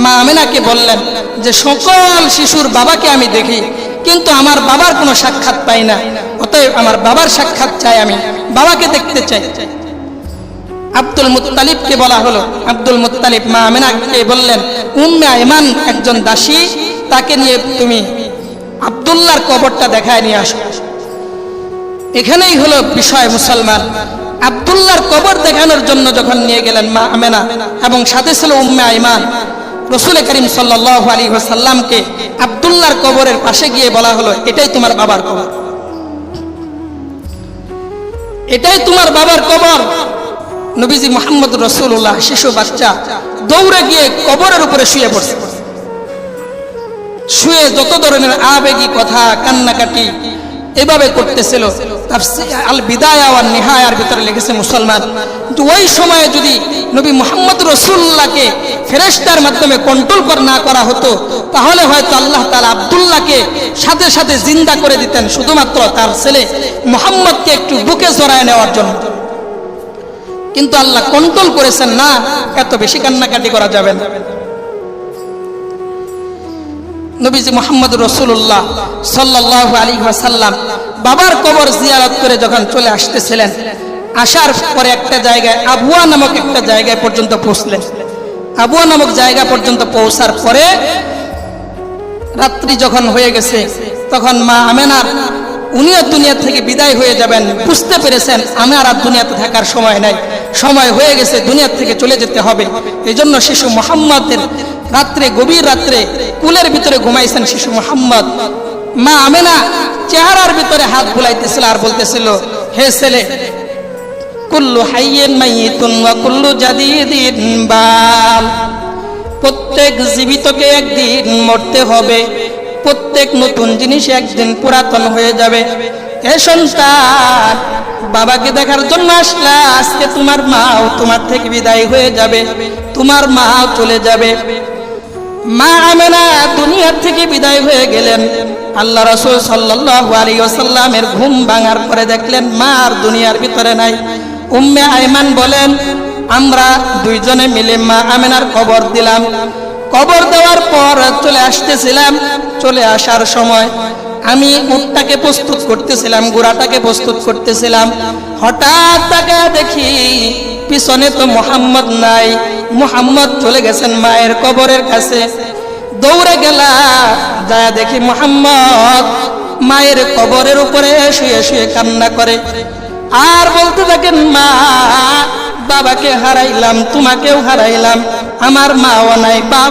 মা আমেনাকে বললেন যে সকল শিশুর বাবাকে আমি দেখি, কিন্তু আমার বাবার কোনো সাক্ষাৎ পাই না, অতএব আমার বাবার সাক্ষাৎ চাই, আমি বাবাকে দেখতে চাই। আব্দুল মুত্তালিবকে বলা হলো। আব্দুল মুত্তালিব মা আমেনাকে বললেন, উম্মে আইমান একজন দাসী, তাকে নিয়ে তুমি আব্দুল্লাহর কবরটা দেখায় নিয়ে আসো। এখানেই হলো বিষয় মুসলমান। আব্দুল্লাহর কবর দেখানোর জন্য যখন নিয়ে গেলেন মা আমেনা এবং সাথে ছিল উম্মে আইমান, রাসূল করিম সাল্লাল্লাহু আলাইহি ওয়াসাল্লামকে আব্দুল্লাহর কবরের পাশে গিয়ে বলা হলো, এটাই তোমার বাবার কবর, এটাই তোমার বাবার কবর। নবীজি মুহাম্মদ রাসূলুল্লাহ শিশু বাচ্চা দৌড়ে গিয়ে কবরের উপরে শুয়ে পড়ছে। শুয়ে যত ধরনের আবেগী কথা, কান্নাকাটি এভাবে করতেছিল। তাফসীর আল বিদায়া ওয়ান নিহায়ার ভিতরে লিখেছে মুসলমান, কিন্তু ওই সময়ে যদি নবী মুহাম্মদ রাসূলুল্লাহকে ফেরেশতার মাধ্যমে কন্ট্রোল না করা হতো, তাহলে হয়তো আল্লাহ তাআলা আব্দুল্লাহকে সাথে সাথে জিন্দা করে দিতেন, শুধুমাত্র তার ছেলে মুহাম্মদকে একটু বুকে জড়ায় নেওয়ার জন্য। কিন্তু আল্লাহ কন্ট্রোল করেছেন না, এত বেশি কান্নাকাটি করা যাবে না। নবীজি মুহাম্মদ রাসূলুল্লাহ সাল্লাল্লাহু আলাইহি ওয়াসাল্লাম বাবার কবর জিয়ারত করে যখন চলে আসতেছিলেন, আসার পরে একটা জায়গায় আবুয়া নামক একটা জায়গায় পর্যন্ত পৌঁছলেন। আবুয়া নামক জায়গা পর্যন্ত পৌঁছার পরে রাত্রি যখন হয়ে গেছে, তখন মা আমেনার উনিও দুনিয়া থেকে বিদায় হয়ে যাবেন, বুঝতে পেরেছেন আমার আর দুনিয়াতে থাকার সময় নাই, সময় হয়ে গেছে, দুনিয়া থেকে চলে যেতে হবে। এই জন্য শিশু মুহাম্মদের রাত্রে, গভীর রাত্রে কুলের ভিতরে ঘুমাইছেন শিশু মুহাম্মদ। মা আমেনা চেহারার ভিতরে হাত বুলাইতেছিল আর বলতেছিল, হে ছেলে, কুল্লু হাইয়িন মাইয়িতুন ওয়া কুল্লু জাদিদিন বাল, প্রত্যেক জীবিতকে একদিন মরতে হবে, প্রত্যেক নতুন জিনিস একদিন পুরাতন হয়ে যাবে। হে সন্তান, বাবাকে দেখার জন্য আসলা, আজকে তোমার মাও তোমার থেকে বিদায় হয়ে যাবে, তোমার মাও চলে যাবে। মা আমেনা দুনিয়া থেকে বিদায় হয়ে গেলেন। আল্লাহ রাসূল সাল্লাল্লাহু আলাইহি ওয়াসাল্লামের ঘুম ভাঙার পরে দেখলেন মা আর দুনিয়ার ভিতরে নাই। উম্মে আইমান বলেন, আমরা দুইজনে মিলে মা আমেনার কবর দিলাম। কবর দেওয়ার পর চলে আসতেছিলাম, চলে আসার সময় আমি উটটাকে প্রস্তুত করতেছিলাম, ঘোড়াটাকে প্রস্তুত করতেছিলাম। হঠাৎ তাকে দেখি পিছনে তো মুহাম্মদ নাই, মুহাম্মদ চলে গেছেন মায়ের কবরের কাছে। দৌড়ে গেলা, যা দেখি মুহাম্মদ মায়ের কবরের উপরে শুয়ে শুয়ে কান্না করে আর বলতে থাকেন, মা, বাবাকে হারাইলাম, তোমাকেও হারাইলাম, আমার মাও নাই, বাবা